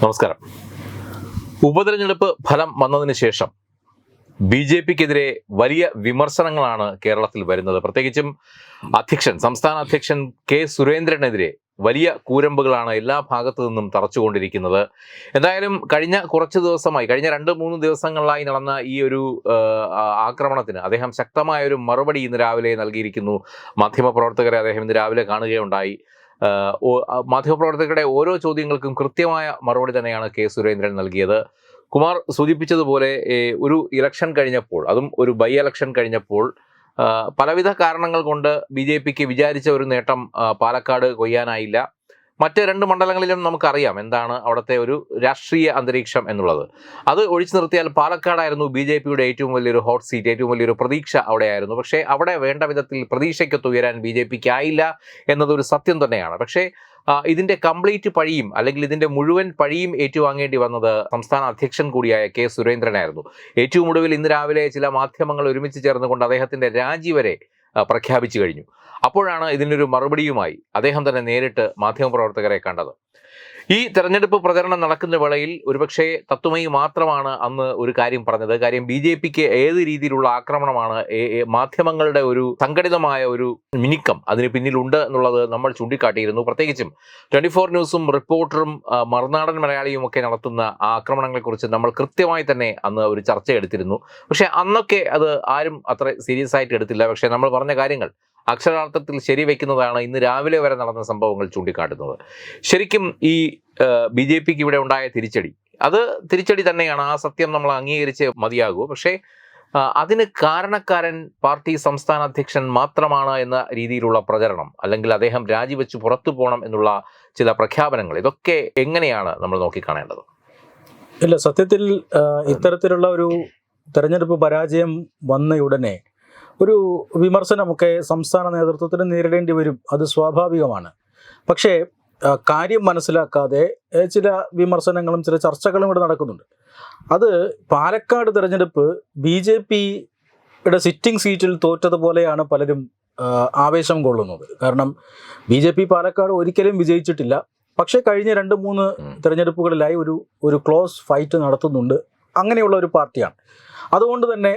നമസ്കാരം. ഉപതെരഞ്ഞെടുപ്പ് ഫലം വന്നതിന് ശേഷം ബി.ജെ.പിക്കെതിരെ വലിയ വിമർശനങ്ങളാണ് കേരളത്തിൽ വരുന്നത്. പ്രത്യേകിച്ചും സംസ്ഥാന അധ്യക്ഷൻ കെ സുരേന്ദ്രനെതിരെ വലിയ കൂരമ്പുകളാണ് എല്ലാ ഭാഗത്തു നിന്നും തറച്ചുകൊണ്ടിരിക്കുന്നത്. എന്തായാലും കഴിഞ്ഞ 2-3 ദിവസങ്ങളിലായി നടന്ന ഈ ഒരു ആക്രമണത്തിന് അദ്ദേഹം ശക്തമായ ഒരു മറുപടി ഇന്ന് രാവിലെ നൽകിയിരിക്കുന്നു. മാധ്യമപ്രവർത്തകരെ അദ്ദേഹം ഇന്ന് രാവിലെ കാണുകയുണ്ടായി. മാധ്യമപ്രവർത്തകരുടെ ഓരോ ചോദ്യങ്ങൾക്കും കൃത്യമായ മറുപടി തന്നെയാണ് കെ സുരേന്ദ്രൻ നൽകിയത്. കുമാർ സൂചിപ്പിച്ചതുപോലെ ഒരു ഇലക്ഷൻ കഴിഞ്ഞപ്പോൾ, അതും ഒരു ബൈ ഇലക്ഷൻ കഴിഞ്ഞപ്പോൾ പലവിധ കാരണങ്ങൾ കൊണ്ട് ബി.ജെ.പിക്ക് വിചാരിച്ച ഒരു നേട്ടം പാലക്കാട് കൊയ്യാനായില്ല. മറ്റ് 2 മണ്ഡലങ്ങളിലും നമുക്കറിയാം എന്താണ് അവിടുത്തെ ഒരു രാഷ്ട്രീയ അന്തരീക്ഷം എന്നുള്ളത്. അത് ഒഴിച്ചു നിർത്തിയാൽ പാലക്കാടായിരുന്നു ബി.ജെ.പിയുടെ ഏറ്റവും വലിയൊരു ഹോട്ട് സീറ്റ്, ഏറ്റവും വലിയൊരു പ്രതീക്ഷ അവിടെയായിരുന്നു. പക്ഷേ അവിടെ വേണ്ട വിധത്തിൽ പ്രതീക്ഷയ്ക്കൊത്ത് ഉയരാൻ ബി.ജെ.പിക്ക് ആയില്ല എന്നതൊരു സത്യം തന്നെയാണ്. പക്ഷേ ഇതിൻ്റെ കംപ്ലീറ്റ് പഴിയും അല്ലെങ്കിൽ ഇതിൻ്റെ മുഴുവൻ പഴിയും ഏറ്റുവാങ്ങേണ്ടി വന്നത് സംസ്ഥാന അധ്യക്ഷൻ കൂടിയായ കെ സുരേന്ദ്രനായിരുന്നു. ഏറ്റവും ഒടുവിൽ ഇന്ന് രാവിലെ ചില മാധ്യമങ്ങൾ ഒരുമിച്ച് ചേർന്നുകൊണ്ട് അദ്ദേഹത്തിൻ്റെ രാജി വരെ പ്രഖ്യാപിച്ചു കഴിഞ്ഞു. അപ്പോഴാണ് ഇതിനൊരു മറുപടിയുമായി അദ്ദേഹം തന്നെ നേരിട്ട് മാധ്യമപ്രവർത്തകരെ കണ്ടത്. ഈ തെരഞ്ഞെടുപ്പ് പ്രചരണം നടക്കുന്ന വേളയിൽ ഒരുപക്ഷെ തത്വമയി മാത്രമാണ് അന്ന് ഒരു കാര്യം പറഞ്ഞത്. കാര്യം ബി.ജെ.പിക്ക് ഏത് രീതിയിലുള്ള ആക്രമണമാണ്, മാധ്യമങ്ങളുടെ ഒരു സംഘടിതമായ ഒരു മിനുക്കം അതിന് പിന്നിലുണ്ട് എന്നുള്ളത് നമ്മൾ ചൂണ്ടിക്കാട്ടിയിരുന്നു. പ്രത്യേകിച്ചും 24 ന്യൂസും റിപ്പോർട്ടറും മറുനാടൻ മലയാളിയും ഒക്കെ നടത്തുന്ന ആക്രമണങ്ങളെക്കുറിച്ച് നമ്മൾ കൃത്യമായി തന്നെ അന്ന് ഒരു ചർച്ച എടുത്തിരുന്നു. പക്ഷേ അന്നൊക്കെ അത് ആരും അത്ര സീരിയസ് ആയിട്ട് എടുത്തില്ല. പക്ഷേ നമ്മൾ പറഞ്ഞ കാര്യങ്ങൾ അക്ഷരാർത്ഥത്തിൽ ശരിവെക്കുന്നതാണ് ഇന്ന് രാവിലെ വരെ നടന്ന സംഭവങ്ങൾ ചൂണ്ടിക്കാട്ടുന്നത്. ശരിക്കും ഈ ബി.ജെ.പിക്ക് ഇവിടെ ഉണ്ടായ തിരിച്ചടി തന്നെയാണ്. ആ സത്യം നമ്മൾ അംഗീകരിച്ച് മതിയാകൂ. പക്ഷേ അതിന് കാരണക്കാരൻ പാർട്ടി സംസ്ഥാന അധ്യക്ഷൻ മാത്രമാണ് എന്ന രീതിയിലുള്ള പ്രചരണം, അല്ലെങ്കിൽ അദ്ദേഹം രാജിവെച്ച് പുറത്തു പോകണം എന്നുള്ള ചില പ്രഖ്യാപനങ്ങൾ, ഇതൊക്കെ എങ്ങനെയാണ് നമ്മൾ നോക്കിക്കാണേണ്ടത്? ഇല്ല, സത്യത്തിൽ ഇത്തരത്തിലുള്ള ഒരു തെരഞ്ഞെടുപ്പ് പരാജയം വന്നയുടനെ ഒരു വിമർശനമൊക്കെ സംസ്ഥാന നേതൃത്വത്തിന് നേരിടേണ്ടി വരും. അത് സ്വാഭാവികമാണ്. പക്ഷേ കാര്യം മനസ്സിലാക്കാതെ ചില വിമർശനങ്ങളും ചില ചർച്ചകളും ഇവിടെ നടക്കുന്നുണ്ട്. അത് പാലക്കാട് തെരഞ്ഞെടുപ്പ് ബി.ജെ.പിയുടെ സിറ്റിംഗ് സീറ്റിൽ തോറ്റതുപോലെയാണ് പലരും ആവേശം കൊള്ളുന്നത്. കാരണം ബി.ജെ.പി പാലക്കാട് ഒരിക്കലും വിജയിച്ചിട്ടില്ല. പക്ഷേ കഴിഞ്ഞ 2-3 തെരഞ്ഞെടുപ്പുകളിലായി ഒരു ക്ലോസ് ഫൈറ്റ് നടത്തുന്നുണ്ട്. അങ്ങനെയുള്ള ഒരു പാർട്ടിയാണ്. അതുകൊണ്ട് തന്നെ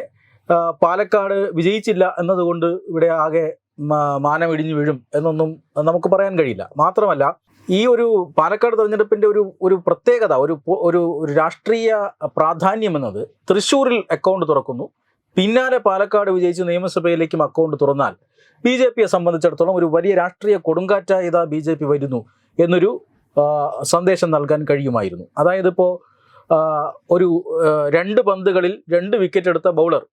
പാലക്കാട് വിജയിച്ചില്ല എന്നതുകൊണ്ട് ഇവിടെ ആകെ മാനമിടിഞ്ഞു വീഴും എന്നൊന്നും നമുക്ക് പറയാൻ കഴിയില്ല. മാത്രമല്ല, ഈ ഒരു പാലക്കാട് തെരഞ്ഞെടുപ്പിൻ്റെ ഒരു പ്രത്യേകത, ഒരു രാഷ്ട്രീയ പ്രാധാന്യം എന്നത് തൃശ്ശൂരിൽ അക്കൗണ്ട് തുറക്കുന്നു, പിന്നാലെ പാലക്കാട് വിജയിച്ച് നിയമസഭയിലേക്കും അക്കൗണ്ട് തുറന്നാൽ ബി.ജെ.പിയെ സംബന്ധിച്ചിടത്തോളം ഒരു വലിയ രാഷ്ട്രീയ കൊടുങ്കാറ്റായി ഇതാ ബി.ജെ.പി വരുന്നു എന്നൊരു സന്ദേശം നൽകാൻ കഴിയുമായിരുന്നു. അതായത് ഇപ്പോൾ ഒരു 2 പന്തുകളിൽ 2 വിക്കറ്റ് എടുത്ത ബൗളർ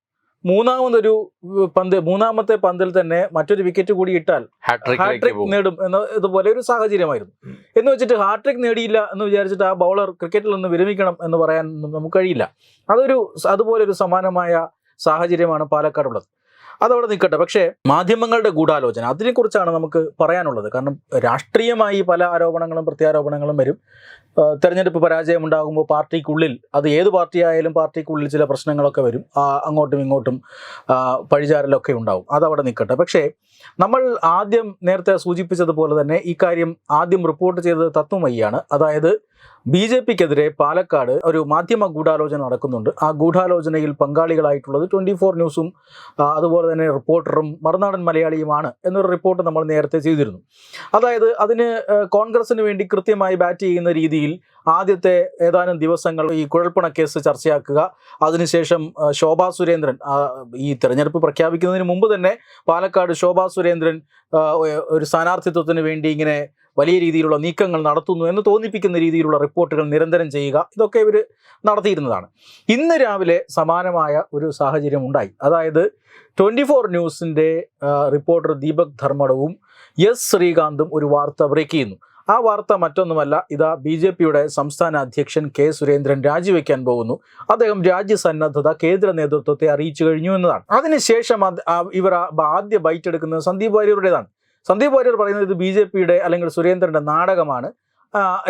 മൂന്നാമത്തെ പന്തിൽ തന്നെ മറ്റൊരു വിക്കറ്റ് കൂടി ഇട്ടാൽ ഹാട്രിക് നേടും ഇതുപോലെ ഒരു സാഹചര്യമായിരുന്നു. എന്ന് വെച്ചിട്ട് ഹാട്രിക് നേടിയില്ല എന്ന് വിചാരിച്ചിട്ട് ആ ബൗളർ ക്രിക്കറ്റിൽ നിന്ന് വിരമിക്കണം എന്ന് പറയാൻ നമുക്ക് കഴിയില്ല. അതുപോലെ ഒരു സമാനമായ സാഹചര്യമാണ് പാലക്കാടുള്ളത്. അതവിടെ നിൽക്കട്ടെ. പക്ഷേ മാധ്യമങ്ങളുടെ ഗൂഢാലോചന, അതിനെക്കുറിച്ചാണ് നമുക്ക് പറയാനുള്ളത്. കാരണം രാഷ്ട്രീയമായി പല ആരോപണങ്ങളും പ്രത്യാരോപണങ്ങളും വരും. തെരഞ്ഞെടുപ്പ് പരാജയം ഉണ്ടാകുമ്പോൾ പാർട്ടിക്കുള്ളിൽ, അത് ഏത് പാർട്ടിയായാലും പാർട്ടിക്കുള്ളിൽ ചില പ്രശ്നങ്ങളൊക്കെ വരും. അങ്ങോട്ടും ഇങ്ങോട്ടും പഴിചാരലൊക്കെ ഉണ്ടാവും. അതവിടെ നിൽക്കട്ടെ. പക്ഷേ നമ്മൾ നേരത്തെ സൂചിപ്പിച്ചതുപോലെ തന്നെ ഈ കാര്യം ആദ്യം റിപ്പോർട്ട് ചെയ്തത് തത്വമയിയാണ്. അതായത് ബി.ജെ.പിക്കെതിരെ പാലക്കാട് ഒരു മാധ്യമ ഗൂഢാലോചന നടക്കുന്നുണ്ട്. ആ ഗൂഢാലോചനയിൽ പങ്കാളികളായിട്ടുള്ളത് 24 ന്യൂസും അതുപോലെ തന്നെ റിപ്പോർട്ടറും മറുനാടൻ മലയാളിയുമാണ് എന്നൊരു റിപ്പോർട്ട് നമ്മൾ നേരത്തെ ചെയ്തിരുന്നു. അതായത് അതിന് കോൺഗ്രസിന് വേണ്ടി കൃത്യമായി ബാറ്റ് ചെയ്യുന്ന രീതിയിൽ ആദ്യത്തെ ഏതാനും ദിവസങ്ങൾ ഈ കുഴൽപ്പണ കേസ് ചർച്ചയാക്കുക. അതിനുശേഷം ശോഭാ സുരേന്ദ്രൻ, ഈ തെരഞ്ഞെടുപ്പ് പ്രഖ്യാപിക്കുന്നതിന് മുമ്പ് തന്നെ പാലക്കാട് ശോഭാ സുരേന്ദ്രൻ ഒരു സ്ഥാനാർത്ഥിത്വത്തിന് വേണ്ടി ഇങ്ങനെ വലിയ രീതിയിലുള്ള നീക്കങ്ങൾ നടത്തുന്നു എന്ന് തോന്നിപ്പിക്കുന്ന രീതിയിലുള്ള റിപ്പോർട്ടുകൾ നിരന്തരം ചെയ്യുക, ഇതൊക്കെ ഇവർ നടത്തിയിരുന്നതാണ്. ഇന്ന് രാവിലെ സമാനമായ ഒരു സാഹചര്യം ഉണ്ടായി. അതായത് 24 ന്യൂസിൻ്റെ റിപ്പോർട്ടർ ദീപക് ധർമ്മടവും എസ് ശ്രീകാന്തും ഒരു വാർത്ത ബ്രേക്ക് ചെയ്യുന്നു. ആ വാർത്ത മറ്റൊന്നുമല്ല, ഇതാ ബി.ജെ.പിയുടെ സംസ്ഥാന അധ്യക്ഷൻ കെ സുരേന്ദ്രൻ രാജിവെക്കാൻ പോകുന്നു, അദ്ദേഹം രാജ്യസന്നദ്ധത കേന്ദ്ര നേതൃത്വത്തെ അറിയിച്ചു കഴിഞ്ഞു എന്നതാണ്. അതിനുശേഷം ഇവർ ആദ്യ ബൈറ്റ് എടുക്കുന്നത് സന്ദീപ് വാര്യരുടേതാണ്. സന്ദീപ് വാര്യർ പറയുന്നത് ഇത് ബി.ജെ.പിയുടെ അല്ലെങ്കിൽ സുരേന്ദ്രൻ്റെ നാടകമാണ്,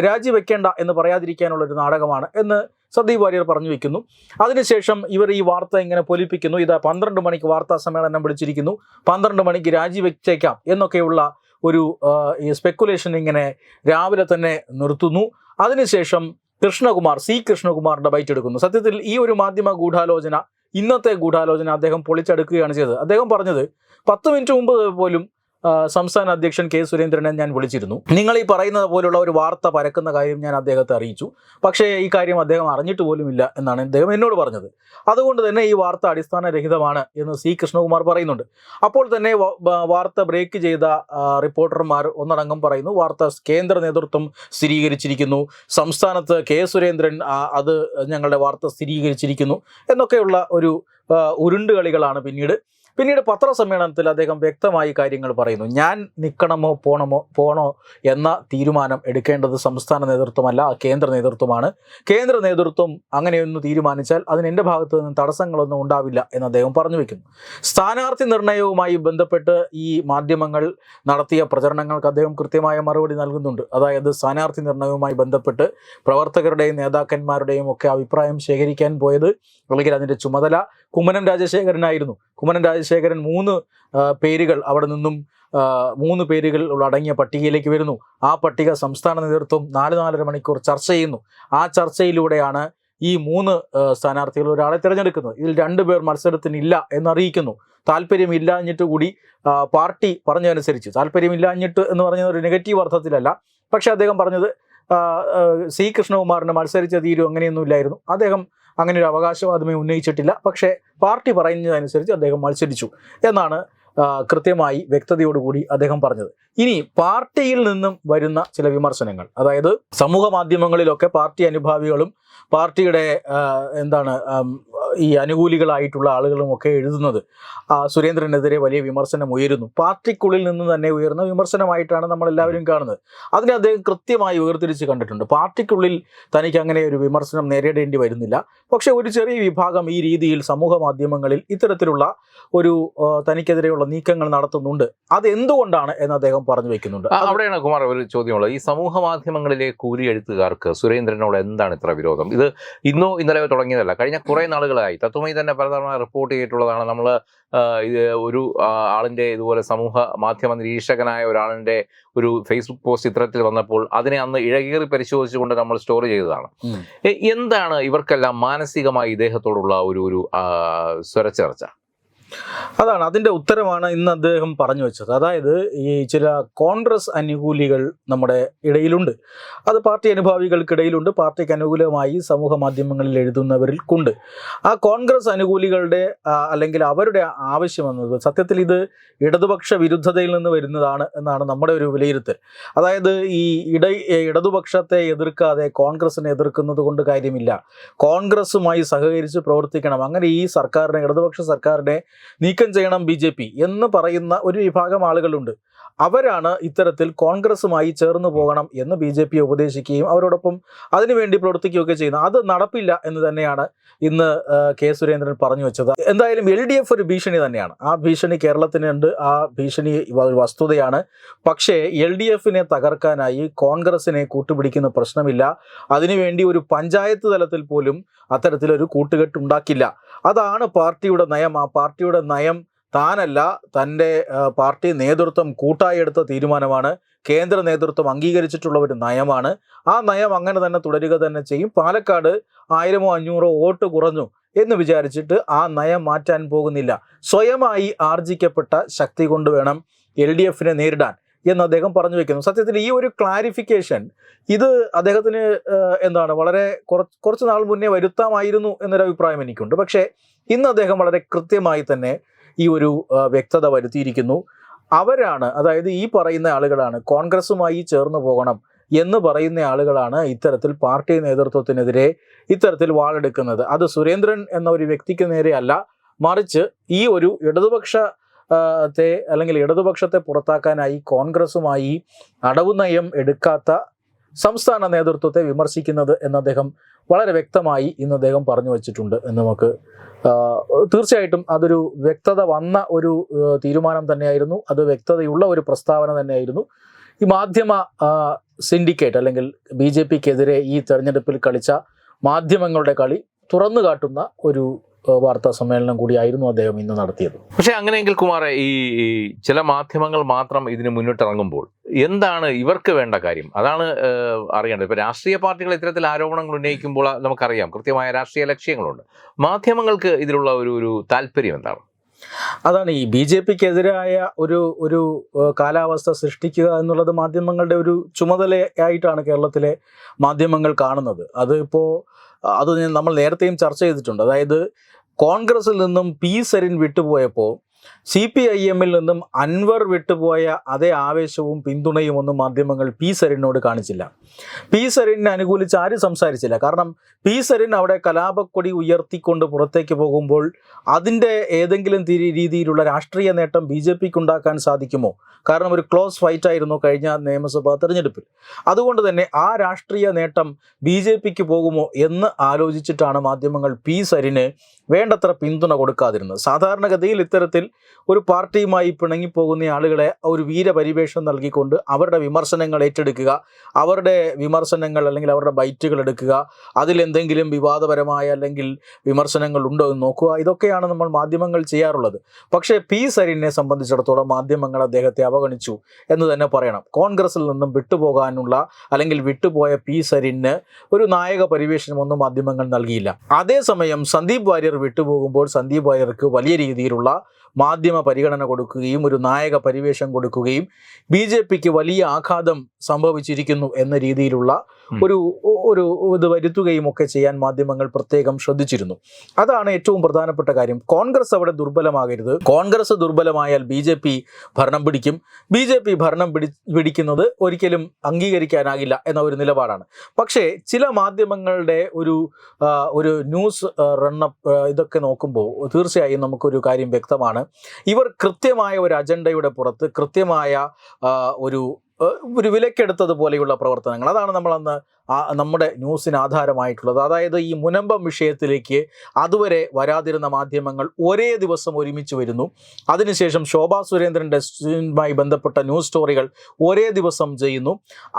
രാജിവെക്കേണ്ട എന്ന് പറയാതിരിക്കാനുള്ളൊരു നാടകമാണ് എന്ന് സന്ദീപ് വാര്യർ പറഞ്ഞു വയ്ക്കുന്നു. അതിനുശേഷം ഇവർ ഈ വാർത്ത ഇങ്ങനെ പൊലിപ്പിക്കുന്നു. ഇതാ 12 മണിക്ക് വാർത്താ സമ്മേളനം വിളിച്ചിരിക്കുന്നു, 12 മണിക്ക് രാജിവെച്ചേക്കാം എന്നൊക്കെയുള്ള ഒരു സ്പെക്കുലേഷൻ ഇങ്ങനെ രാവിലെ തന്നെ നിർത്തുന്നു. അതിനുശേഷം സി കൃഷ്ണകുമാറിന്റെ ബൈറ്റ് എടുക്കുന്നു. സത്യത്തിൽ ഈ ഒരു മാധ്യമ ഗൂഢാലോചന, ഇന്നത്തെ ഗൂഢാലോചന അദ്ദേഹം പൊളിച്ചെടുക്കുകയാണ് ചെയ്തത്. അദ്ദേഹം പറഞ്ഞത് 10 മിനിറ്റ് മുമ്പ് പോലും സംസ്ഥാന അധ്യക്ഷൻ കെ സുരേന്ദ്രനെ ഞാൻ വിളിച്ചിരുന്നു. നിങ്ങൾ ഈ പറയുന്നത് പോലുള്ള ഒരു വാർത്ത പരക്കുന്ന കാര്യം ഞാൻ അദ്ദേഹത്തെ അറിയിച്ചു. പക്ഷേ ഈ കാര്യം അദ്ദേഹം അറിഞ്ഞിട്ട് പോലുമില്ല എന്നാണ് അദ്ദേഹം എന്നോട് പറഞ്ഞത്. അതുകൊണ്ട് തന്നെ ഈ വാർത്ത അടിസ്ഥാനരഹിതമാണ് എന്ന് സി കൃഷ്ണകുമാർ പറയുന്നുണ്ട്. അപ്പോൾ തന്നെ വാർത്ത ബ്രേക്ക് ചെയ്ത റിപ്പോർട്ടർമാർ ഒന്നടങ്കം പറയുന്നു, വാർത്ത കേന്ദ്ര നേതൃത്വം സ്ഥിരീകരിച്ചിരിക്കുന്നു, സംസ്ഥാനത്ത് കെ സുരേന്ദ്രൻ അത് ഞങ്ങളുടെ വാർത്ത സ്ഥിരീകരിച്ചിരിക്കുന്നു എന്നൊക്കെയുള്ള ഒരു ഉരുണ്ടുകളികളാണ്. പിന്നീട് പത്രസമ്മേളനത്തിൽ അദ്ദേഹം വ്യക്തമായി കാര്യങ്ങൾ പറയുന്നു. ഞാൻ നിൽക്കണമോ പോണോ എന്ന തീരുമാനം എടുക്കേണ്ടത് സംസ്ഥാന നേതൃത്വമല്ല, കേന്ദ്ര നേതൃത്വമാണ്. കേന്ദ്ര നേതൃത്വം അങ്ങനെയൊന്ന് തീരുമാനിച്ചാൽ അതിന് എൻ്റെ ഭാഗത്ത് നിന്ന് തടസ്സങ്ങളൊന്നും ഉണ്ടാവില്ല എന്ന് അദ്ദേഹം പറഞ്ഞു വയ്ക്കുന്നു. സ്ഥാനാർത്ഥി നിർണയവുമായി ബന്ധപ്പെട്ട് ഈ മാധ്യമങ്ങൾ നടത്തിയ പ്രചരണങ്ങൾക്ക് അദ്ദേഹം കൃത്യമായ മറുപടി നൽകുന്നുണ്ട്. അതായത് സ്ഥാനാർത്ഥി നിർണയവുമായി ബന്ധപ്പെട്ട് പ്രവർത്തകരുടെയും നേതാക്കന്മാരുടെയും ഒക്കെ അഭിപ്രായം ശേഖരിക്കാൻ പോയത്, അല്ലെങ്കിൽ അതിൻ്റെ ചുമതല കുമ്മനം രാജശേഖരനായിരുന്നു. കുമ്മനം രാജശേഖരൻ 3 പേരുകൾ അവിടെ നിന്നും 3 പേരുകൾ അടങ്ങിയ പട്ടികയിലേക്ക് വരുന്നു. ആ പട്ടിക സംസ്ഥാന നേതൃത്വം 4-4.5 മണിക്കൂർ ചർച്ച ചെയ്യുന്നു. ആ ചർച്ചയിലൂടെയാണ് ഈ 3 സ്ഥാനാർത്ഥികൾ ഒരാളെ തിരഞ്ഞെടുക്കുന്നത്. ഇതിൽ 2 പേർ മത്സരത്തിനില്ല എന്നറിയിക്കുന്നു. താല്പര്യമില്ലാഞ്ഞിട്ട് കൂടി പാർട്ടി പറഞ്ഞതനുസരിച്ച്, താല്പര്യമില്ലാഞ്ഞിട്ട് എന്ന് പറഞ്ഞത് ഒരു നെഗറ്റീവ് അർത്ഥത്തിലല്ല, പക്ഷേ അദ്ദേഹം പറഞ്ഞത് സി കൃഷ്ണകുമാറിന് മത്സരിച്ച തീരും അങ്ങനെയൊന്നുമില്ലായിരുന്നു. അദ്ദേഹം അങ്ങനെ ഒരു അവകാശവാദമേ ഉന്നയിച്ചിട്ടില്ല. പക്ഷേ പാർട്ടി പറയുന്നതനുസരിച്ച് അദ്ദേഹം മത്സരിച്ചു എന്നാണ് കൃത്യമായി വ്യക്തതയോടുകൂടി അദ്ദേഹം പറഞ്ഞത്. ഇനി പാർട്ടിയിൽ നിന്നും വരുന്ന ചില വിമർശനങ്ങൾ, അതായത് സമൂഹ മാധ്യമങ്ങളിലൊക്കെ പാർട്ടി അനുഭാവികളും പാർട്ടിയുടെ ഈ അനുകൂലികളായിട്ടുള്ള ആളുകളുമൊക്കെ എഴുതുന്നത് സുരേന്ദ്രനെതിരെ വലിയ വിമർശനം ഉയരുന്നു. പാർട്ടിക്കുള്ളിൽ നിന്ന് തന്നെ ഉയർന്ന വിമർശനമായിട്ടാണ് നമ്മളെല്ലാവരും കാണുന്നത്. അതിനെ അദ്ദേഹം കൃത്യമായി വേർതിരിച്ച് കണ്ടിട്ടുണ്ട്. പാർട്ടിക്കുള്ളിൽ തനിക്ക് അങ്ങനെ ഒരു വിമർശനം നേരിടേണ്ടി വരുന്നില്ല. പക്ഷേ ഒരു ചെറിയ വിഭാഗം ഈ രീതിയിൽ സമൂഹ മാധ്യമങ്ങളിൽ ഇത്തരത്തിലുള്ള ഒരു തനിക്കെതിരെയുള്ള നീക്കങ്ങൾ നടത്തുന്നുണ്ട്. അതെന്തുകൊണ്ടാണ് എന്ന് അദ്ദേഹം പറഞ്ഞു വെക്കുന്നുണ്ട്. അവിടെയാണ് കുമാർ ഒരു ചോദ്യമുള്ളത്. ഈ സമൂഹ മാധ്യമങ്ങളിലെ കൂലി എഴുത്തുകാർക്ക് സുരേന്ദ്രനോട് എന്താണ് ഇത്ര വിരോധം? ഇത് ഇന്നോ ഇന്നലെയോ തുടങ്ങിയതല്ല, കഴിഞ്ഞ കുറേ നാളുകളായി തത്വമയി തന്നെ പലതവണ റിപ്പോർട്ട് ചെയ്തിട്ടുള്ളതാണ്. നമ്മൾ ഇത് ഒരു ആളിൻ്റെ ഇതുപോലെ സമൂഹ മാധ്യമ നിരീക്ഷകനായ ഒരാളിൻ്റെ ഒരു ഫേസ്ബുക്ക് പോസ്റ്റ് ഇത്തരത്തിൽ വന്നപ്പോൾ അതിനെ അന്ന് ഇഴകേറി പരിശോധിച്ചുകൊണ്ട് നമ്മൾ സ്റ്റോർ ചെയ്തതാണ്. എന്താണ് ഇവർക്കെല്ലാം മാനസികമായി ഇദ്ദേഹത്തോടുള്ള ഒരു സ്വരച്ചേർച്ച? അതാണ് അതിൻ്റെ ഉത്തരമാണ് ഇന്ന് അദ്ദേഹം പറഞ്ഞു വെച്ചത്. അതായത് ഈ ചില കോൺഗ്രസ് അനുകൂലികൾ നമ്മുടെ ഇടയിലുണ്ട്, അത് പാർട്ടി അനുഭാവികൾക്കിടയിലുണ്ട്, പാർട്ടിക്ക് അനുകൂലമായി സമൂഹ മാധ്യമങ്ങളിൽ എഴുതുന്നവരിൽക്കുണ്ട്. ആ കോൺഗ്രസ് അനുകൂലികളുടെ അല്ലെങ്കിൽ അവരുടെ ആവശ്യം എന്നത് സത്യത്തിൽ ഇത് ഇടതുപക്ഷ വിരുദ്ധതയിൽ നിന്ന് വരുന്നതാണ് എന്നാണ് നമ്മുടെ ഒരു വിലയിരുത്തൽ. അതായത് ഈ ഇടതുപക്ഷത്തെ എതിർക്കാതെ കോൺഗ്രസിനെ എതിർക്കുന്നത് കൊണ്ട് കാര്യമില്ല, കോൺഗ്രസുമായി സഹകരിച്ച് പ്രവർത്തിക്കണം, അങ്ങനെ ഈ സർക്കാരിനെ, ഇടതുപക്ഷ സർക്കാരിനെ നീക്കം ചെയ്യണം BJP എന്ന് പറയുന്ന ഒരു വിഭാഗം ആളുകളുണ്ട്. അവരാണ് ഇത്തരത്തിൽ കോൺഗ്രസുമായി ചേർന്ന് പോകണം എന്ന് BJP ഉപദേശിക്കുകയും അവരോടൊപ്പം അതിനുവേണ്ടി പ്രവർത്തിക്കുകയൊക്കെ ചെയ്യുന്നത്. അത് നടപ്പില്ല എന്ന് തന്നെയാണ് ഇന്ന് കെ സുരേന്ദ്രൻ പറഞ്ഞു വെച്ചത്. എന്തായാലും LDF ഒരു ഭീഷണി തന്നെയാണ്. ആ ഭീഷണി കേരളത്തിനുണ്ട്, ആ ഭീഷണി വസ്തുതയാണ്. പക്ഷേ LDFനെ തകർക്കാനായി കോൺഗ്രസിനെ കൂട്ടുപിടിക്കുന്ന പ്രശ്നമില്ല. അതിനുവേണ്ടി ഒരു പഞ്ചായത്ത് തലത്തിൽ പോലും അത്തരത്തിലൊരു കൂട്ടുകെട്ടുണ്ടാക്കില്ല. അതാണ് പാർട്ടിയുടെ നയം. ആ പാർട്ടിയുടെ നയം താനല്ല, തൻ്റെ പാർട്ടി നേതൃത്വം കൂട്ടായി എടുത്ത തീരുമാനമാണ്, കേന്ദ്ര നേതൃത്വം അംഗീകരിച്ചിട്ടുള്ള ഒരു നയമാണ്. ആ നയം അങ്ങനെ തന്നെ തുടരുക തന്നെ ചെയ്യും. പാലക്കാട് 1000-500 വോട്ട് കുറഞ്ഞു എന്ന് വിചാരിച്ചിട്ട് ആ നയം മാറ്റാൻ പോകുന്നില്ല. സ്വയമായി ആർജിക്കപ്പെട്ട ശക്തി കൊണ്ട് വേണം LDFനെ നേരിടാൻ എന്ന് അദ്ദേഹം പറഞ്ഞു വെക്കുന്നു. സത്യത്തിൽ ഈ ഒരു ക്ലാരിഫിക്കേഷൻ ഇത് അദ്ദേഹത്തിന് വളരെ കുറച്ച് നാൾ മുന്നേ വരുത്താമായിരുന്നു എന്നൊരു അഭിപ്രായം എനിക്കുണ്ട്. പക്ഷേ ഇന്ന് അദ്ദേഹം വളരെ കൃത്യമായി തന്നെ ഈ ഒരു വ്യക്തത വരുത്തിയിരിക്കുന്നു. അവരാണ്, അതായത് ഈ പറയുന്ന ആളുകളാണ്, കോൺഗ്രസുമായി ചേർന്ന് പോകണം എന്ന് പറയുന്ന ആളുകളാണ് ഇത്തരത്തിൽ പാർട്ടി നേതൃത്വത്തിനെതിരെ ഇത്തരത്തിൽ വാളെടുക്കുന്നത്. അത് സുരേന്ദ്രൻ എന്ന ഒരു വ്യക്തിക്ക് നേരെയല്ല, മറിച്ച് ഈ ഒരു ഇടതുപക്ഷത്തെ പുറത്താക്കാനായി കോൺഗ്രസുമായി അടവു നയം എടുക്കാത്ത സംസ്ഥാന നേതൃത്വത്തെ വിമർശിക്കുന്നത് എന്ന് അദ്ദേഹം വളരെ വ്യക്തമായി ഇന്ന് അദ്ദേഹം പറഞ്ഞു വച്ചിട്ടുണ്ട് എന്ന് നമുക്ക് തീർച്ചയായിട്ടും അതൊരു വ്യക്തത വന്ന ഒരു തീരുമാനം തന്നെയായിരുന്നു. അത് വ്യക്തതയുള്ള ഒരു പ്രസ്താവന തന്നെയായിരുന്നു. ഈ മാധ്യമ സിൻഡിക്കേറ്റ് അല്ലെങ്കിൽ BJPക്കെതിരെ ഈ തെരഞ്ഞെടുപ്പിൽ കളിച്ച മാധ്യമങ്ങളുടെ കളി തുറന്നു കാട്ടുന്ന ഒരു വാർത്താ സമ്മേളനം കൂടിയായിരുന്നു അദ്ദേഹം ഇന്ന് നടത്തിയത്. പക്ഷേ അങ്ങനെയെങ്കിൽ കുമാറെ, ഈ ചില മാധ്യമങ്ങൾ മാത്രം ഇതിന് മുന്നിട്ടിറങ്ങുമ്പോൾ എന്താണ് ഇവർക്ക് വേണ്ട കാര്യം? അതാണ് അറിയേണ്ടത്. ഇപ്പോൾ രാഷ്ട്രീയ പാർട്ടികൾ ഇത്തരത്തിൽ ആരോപണങ്ങൾ ഉന്നയിക്കുമ്പോൾ നമുക്കറിയാം കൃത്യമായ രാഷ്ട്രീയ ലക്ഷ്യങ്ങളുണ്ട്. മാധ്യമങ്ങൾക്ക് ഇതിലുള്ള ഒരു താല്പര്യം എന്താണ്? അതാണ് ഈ BJP-ക്കെതിരായ ഒരു കാലാവസ്ഥ സൃഷ്ടിക്കുക എന്നുള്ളത് മാധ്യമങ്ങളുടെ ഒരു ചുമതലയായിട്ടാണ് കേരളത്തിലെ മാധ്യമങ്ങൾ കാണുന്നത്. അത് നമ്മൾ നേരത്തെയും ചർച്ച ചെയ്തിട്ടുണ്ട്. അതായത് കോൺഗ്രസിൽ നിന്നും P. സരിൻ വിട്ടുപോയപ്പോൾ CPIM-ൽ നിന്നും അൻവർ വിട്ടുപോയ അതേ ആവേശവും പിന്തുണയും ഒന്നും മാധ്യമങ്ങൾ P. സരിനോട് കാണിച്ചില്ല. P. സരിനെ അനുകൂലിച്ച് ആരും സംസാരിച്ചില്ല. കാരണം P. സരിൻ അവിടെ കലാപക്കൊടി ഉയർത്തിക്കൊണ്ട് പുറത്തേക്ക് പോകുമ്പോൾ അതിൻ്റെ ഏതെങ്കിലും രീതിയിലുള്ള രാഷ്ട്രീയ നേട്ടം BJP-ക്ക് ഉണ്ടാക്കാൻ സാധിക്കുമോ? കാരണം ഒരു ക്ലോസ് ഫൈറ്റ് ആയിരുന്നു കഴിഞ്ഞ നിയമസഭാ തെരഞ്ഞെടുപ്പിൽ. അതുകൊണ്ട് തന്നെ ആ രാഷ്ട്രീയ നേട്ടം BJP-ക്ക് പോകുമോ എന്ന് ആലോചിച്ചിട്ടാണ് മാധ്യമങ്ങൾ P. സരിന് വേണ്ടത്ര പിന്തുണ കൊടുക്കാതിരുന്നത്. സാധാരണഗതിയിൽ ഇത്തരത്തിൽ ഒരു പാർട്ടിയുമായി പിണങ്ങിപ്പോകുന്ന ആളുകളെ ഒരു വീരപരിവേഷം നൽകിക്കൊണ്ട് അവരുടെ വിമർശനങ്ങൾ ഏറ്റെടുക്കുക, അവരുടെ വിമർശനങ്ങൾ അല്ലെങ്കിൽ അവരുടെ ബൈറ്റുകൾ എടുക്കുക, അതിലെന്തെങ്കിലും വിവാദപരമായ അല്ലെങ്കിൽ വിമർശനങ്ങൾ ഉണ്ടോ എന്ന് നോക്കുക, ഇതൊക്കെയാണ് നമ്മൾ മാധ്യമങ്ങൾ ചെയ്യാറുള്ളത്. പക്ഷേ P. സരിനെ സംബന്ധിച്ചിടത്തോളം മാധ്യമങ്ങൾ അദ്ദേഹത്തെ അവഗണിച്ചു എന്ന് തന്നെ പറയണം. കോൺഗ്രസിൽ നിന്നും വിട്ടുപോകാനുള്ള അല്ലെങ്കിൽ വിട്ടുപോയ P. സരിന് ഒരു നായക പരിവേഷണമൊന്നും മാധ്യമങ്ങൾ നൽകിയില്ല. അതേസമയം സന്ദീപ് വാര്യർ വിട്ടുപോകുമ്പോൾ സന്ദീപ് വാര്യർക്ക് വലിയ രീതിയിലുള്ള മാധ്യമ പരിഗണന കൊടുക്കുകയും ഒരു നായക പരിവേഷം കൊടുക്കുകയും BJP-ക്ക് വലിയ ആഘാതം സംഭവിച്ചിരിക്കുന്നു എന്ന രീതിയിലുള്ള ഒരു ഇത് വരുത്തുകയും ഒക്കെ ചെയ്യാൻ മാധ്യമങ്ങൾ പ്രത്യേകം ശ്രദ്ധിച്ചിരുന്നു. അതാണ് ഏറ്റവും പ്രധാനപ്പെട്ട കാര്യം. കോൺഗ്രസ് അവിടെ ദുർബലമാകരുത്. കോൺഗ്രസ് ദുർബലമായാൽ BJP ഭരണം പിടിക്കും. BJP ഭരണം പിടിക്കുന്നത് ഒരിക്കലും അംഗീകരിക്കാനാകില്ല എന്ന ഒരു നിലപാടാണ്. പക്ഷേ ചില മാധ്യമങ്ങളുടെ ഒരു ന്യൂസ് റണ്ണപ്പ് ഇതൊക്കെ നോക്കുമ്പോൾ തീർച്ചയായും നമുക്കൊരു കാര്യം വ്യക്തമാണ്. ഇവർ കൃത്യമായ ഒരു അജണ്ടയുടെ പുറത്ത് കൃത്യമായ ഒരു വിലക്കെടുത്തതുപോലെയുള്ള പ്രവർത്തനങ്ങൾ, അതാണ് നമ്മളന്ന് നമ്മുടെ ന്യൂസിന് ആധാരമായിട്ടുള്ളത്. അതായത് ഈ മുനമ്പം വിഷയത്തിലേക്ക് അതുവരെ വരാതിരുന്ന മാധ്യമങ്ങൾ ഒരേ ദിവസം ഒരുമിച്ച് വരുന്നു. അതിനുശേഷം ശോഭാ സുരേന്ദ്രൻ്റെ മായി ബന്ധപ്പെട്ട ന്യൂസ് സ്റ്റോറികൾ ഒരേ ദിവസം ചെയ്യുന്നു.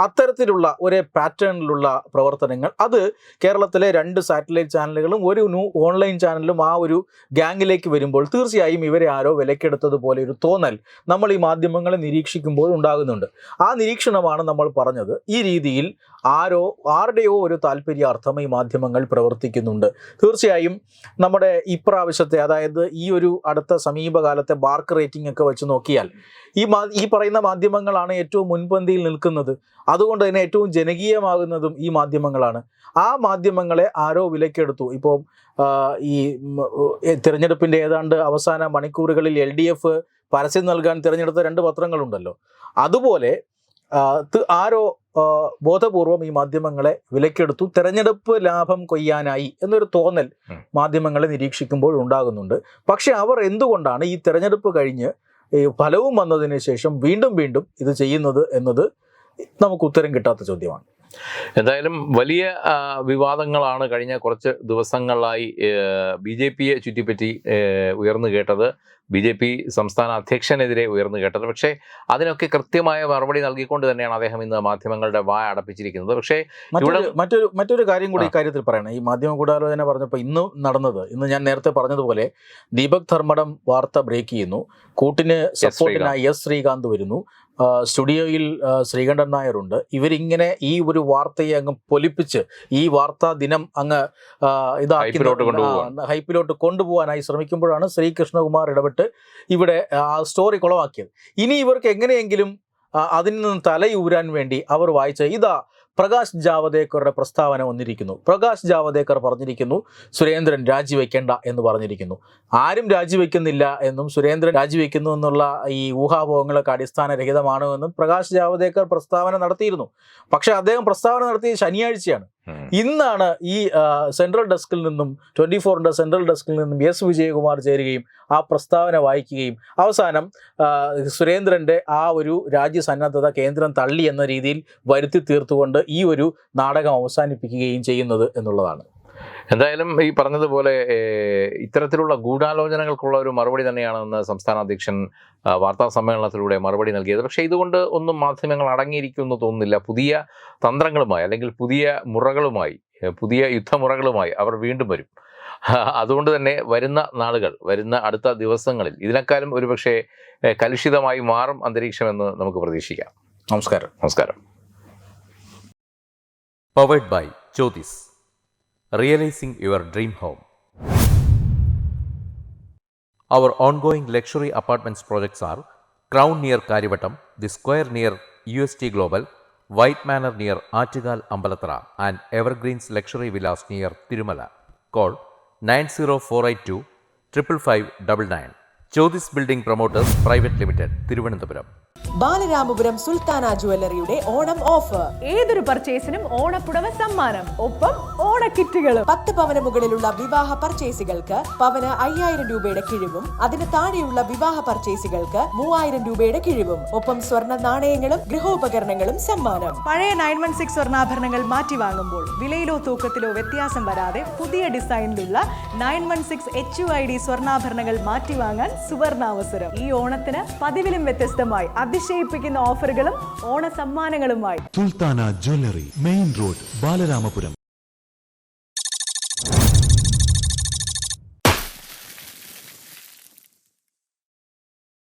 അത്തരത്തിലുള്ള ഒരേ പാറ്റേണിലുള്ള പ്രവർത്തനങ്ങൾ അത് കേരളത്തിലെ 2 സാറ്റലൈറ്റ് ചാനലുകളും ഒരു ഓൺലൈൻ ചാനലും ആ ഒരു ഗ്യാങ്ങിലേക്ക് വരുമ്പോൾ തീർച്ചയായും ഇവരെ ആരോ വിലക്കെടുത്തതുപോലെ ഒരു തോന്നൽ നമ്മൾ ഈ മാധ്യമങ്ങളെ നിരീക്ഷിക്കുമ്പോൾ ഉണ്ടാകുന്നുണ്ട്. ആ നിരീക്ഷണമാണ് നമ്മൾ പറഞ്ഞത്. ഈ രീതിയിൽ ആരുടെയോ ഒരു താല്പര്യാർത്ഥം ഈ മാധ്യമങ്ങൾ പ്രവർത്തിക്കുന്നുണ്ട്. തീർച്ചയായും നമ്മുടെ ഇപ്രാവശ്യത്തെ, അതായത് ഈ ഒരു അടുത്ത സമീപകാലത്തെ ബാർക്ക് റേറ്റിംഗ് ഒക്കെ വെച്ച് നോക്കിയാൽ ഈ പറയുന്ന മാധ്യമങ്ങളാണ് ഏറ്റവും മുൻപന്തിയിൽ നിൽക്കുന്നത്. അതുകൊണ്ട് തന്നെ ഏറ്റവും ജനകീയമാകുന്നതും ഈ മാധ്യമങ്ങളാണ്. ആ മാധ്യമങ്ങളെ ആരോ വിലക്കെടുത്തു. ഇപ്പോൾ ഈ തിരഞ്ഞെടുപ്പിൻ്റെ ഏതാണ്ട് അവസാന മണിക്കൂറുകളിൽ LDF പരസ്യം നൽകാൻ തിരഞ്ഞെടുത്ത 2 പത്രങ്ങളുണ്ടല്ലോ. അതുപോലെ ആരോ ബോധപൂർവം ഈ മാധ്യമങ്ങളെ വിലക്കെടുത്തു, തെരഞ്ഞെടുപ്പ് ലാഭം കൊയ്യാനായി എന്നൊരു തോന്നൽ മാധ്യമങ്ങളെ നിരീക്ഷിക്കുമ്പോൾ ഉണ്ടാകുന്നുണ്ട്. പക്ഷെ അവർ എന്തുകൊണ്ടാണ് ഈ തെരഞ്ഞെടുപ്പ് കഴിഞ്ഞ് ഫലവും വന്നതിന് ശേഷം വീണ്ടും ഇത് ചെയ്യുന്നത് എന്നത് നമുക്ക് ഉത്തരം കിട്ടാത്ത ചോദ്യമാണ്. എന്തായാലും വലിയ വിവാദങ്ങളാണ് കഴിഞ്ഞ കുറച്ച് ദിവസങ്ങളായി BJP-യെ ചുറ്റിപ്പറ്റി ഉയർന്നു കേട്ടത്, BJP സംസ്ഥാന അധ്യക്ഷനെതിരെ ഉയർന്നു കേട്ടത്. പക്ഷേ അതിനൊക്കെ കൃത്യമായ മറുപടി നൽകിക്കൊണ്ട് തന്നെയാണ് അദ്ദേഹം ഇന്ന് മാധ്യമങ്ങളുടെ വായ അടപ്പിച്ചിരിക്കുന്നത്. പക്ഷേ മറ്റൊരു കാര്യം കൂടി ഇക്കാര്യത്തിൽ പറയണം. ഈ മാധ്യമ ഗൂഢാലോചന പറഞ്ഞപ്പോൾ ഇന്ന് ഞാൻ നേരത്തെ പറഞ്ഞതുപോലെ ദീപക് ധർമ്മടം വാർത്ത ബ്രേക്ക് ചെയ്യുന്നു. കൂട്ടിന് സപ്പോർട്ടിനായി S. ശ്രീകാന്ത് വരുന്നു. സ്റ്റുഡിയോയിൽ ശ്രീകണ്ഠൻ നായരുണ്ട്. ഇവരിങ്ങനെ ഈ ഒരു വാർത്തയെ അങ്ങ് പൊലിപ്പിച്ച് ഈ വാർത്താ ദിനം അങ്ങ് ഹൈപ്പിലോട്ട് കൊണ്ടുപോകാനായി ശ്രമിക്കുമ്പോഴാണ് ശ്രീകൃഷ്ണകുമാർ ഇടപെട്ട് ഇവിടെ ആ സ്റ്റോറി കുളമാക്കിയത്. ഇനി ഇവർക്ക് എങ്ങനെയെങ്കിലും അതിൽ നിന്ന് തലയൂരാൻ വേണ്ടി അവർ വായിച്ച പ്രകാശ് ജാവദേക്കറുടെ പ്രസ്താവന വന്നിരിക്കുന്നു. പ്രകാശ് ജാവദേക്കർ പറഞ്ഞിരിക്കുന്നു സുരേന്ദ്രൻ രാജിവെക്കേണ്ട എന്ന് പറഞ്ഞിരിക്കുന്നു. ആരും രാജിവെക്കുന്നില്ല എന്നും സുരേന്ദ്രൻ രാജിവെക്കുന്നു എന്നുള്ള ഈ ഊഹാപോഹങ്ങളൊക്കെ അടിസ്ഥാനരഹിതമാണ് എന്നും പ്രകാശ് ജാവദേക്കർ പ്രസ്താവന നടത്തിയിരുന്നു. പക്ഷേ അദ്ദേഹം പ്രസ്താവന നടത്തിയത് ശനിയാഴ്ചയാണ്. ഇന്നാണ് ഈ സെൻട്രൽ ഡെസ്കിൽ നിന്നും 24ന്റെ സെൻട്രൽ ഡെസ്കിൽ നിന്നും S. വിജയകുമാർ ചേരുകയും ആ പ്രസ്താവന വായിക്കുകയും അവസാനം സുരേന്ദ്രൻ്റെ ആ ഒരു രാജ്യസന്നദ്ധത കേന്ദ്രം തള്ളി എന്ന രീതിയിൽ വരുത്തി തീർത്തുകൊണ്ട് ഈ ഒരു നാടകം അവസാനിപ്പിക്കുകയും ചെയ്യുന്നത് എന്നുള്ളതാണ്. എന്തായാലും ഈ പറഞ്ഞതുപോലെ ഇത്തരത്തിലുള്ള ഗൂഢാലോചനകൾക്കുള്ള ഒരു മറുപടി തന്നെയാണ് ഇന്ന് സംസ്ഥാന അധ്യക്ഷൻ വാർത്താ സമ്മേളനത്തിലൂടെ മറുപടി നൽകിയത്. പക്ഷേ ഇതുകൊണ്ട് ഒന്നും മാധ്യമങ്ങൾ അടങ്ങിയിരിക്കുമെന്ന് തോന്നുന്നില്ല. പുതിയ തന്ത്രങ്ങളുമായി അല്ലെങ്കിൽ പുതിയ മുറകളുമായി, പുതിയ യുദ്ധമുറകളുമായി അവർ വീണ്ടും വരും. അതുകൊണ്ട് തന്നെ വരുന്ന നാളുകൾ, വരുന്ന അടുത്ത ദിവസങ്ങളിൽ ഇതിനേക്കാളും ഒരുപക്ഷെ കലുഷിതമായി മാറും അന്തരീക്ഷമെന്ന് നമുക്ക് പ്രതീക്ഷിക്കാം. നമസ്കാരം. Powered by Jyothis, realising your dream home. Our ongoing luxury apartments projects are Crown near Karivattam, The Square near UST Global, White Manor near Aattugal Ambalathara, and Evergreens Luxury Villas near Tirumala. Call 90482 55599. Jyothis Building Promoters Private Limited, Thiruvananthapuram. Balaramapuram Sulthana ജ്വല്ലറിയുടെ Onam offer. ഏതൊരു പർച്ചേസിനും ഓണപ്പുടവ സമ്മാനം, ഒപ്പം ഓണക്കിറ്റുകളും. 10 പവന് മുകളിലുള്ള വിവാഹ പർച്ചേസുകൾക്ക് പവന് 5000 രൂപയുടെ കിഴിവും, അതിന് താഴെയുള്ള വിവാഹ പർച്ചേസുകൾക്ക് 3000 രൂപയുടെ കിഴിവും, ഒപ്പം സ്വർണ്ണ നാണയങ്ങളും ഗൃഹോപകരണങ്ങളും സമ്മാനം. പഴയ 916 സ്വർണ്ണാഭരണങ്ങൾ മാറ്റി വാങ്ങുമ്പോൾ വിലയിലോ തൂക്കത്തിലോ വ്യത്യാസം വരാതെ പുതിയ ഡിസൈനിലുള്ള 916 HUID സ്വർണ്ണാഭരണങ്ങൾ മാറ്റി വാങ്ങാൻ സുവർണാവസരം. ഈ ഓണത്തിന് പതിവിലും വ്യത്യസ്തമായി അതിശയിപ്പിക്കുന്ന ഓഫറുകളും ഓണ സമ്മാനങ്ങളുമായി Sulthana jewellery, main road, Balaramapuram.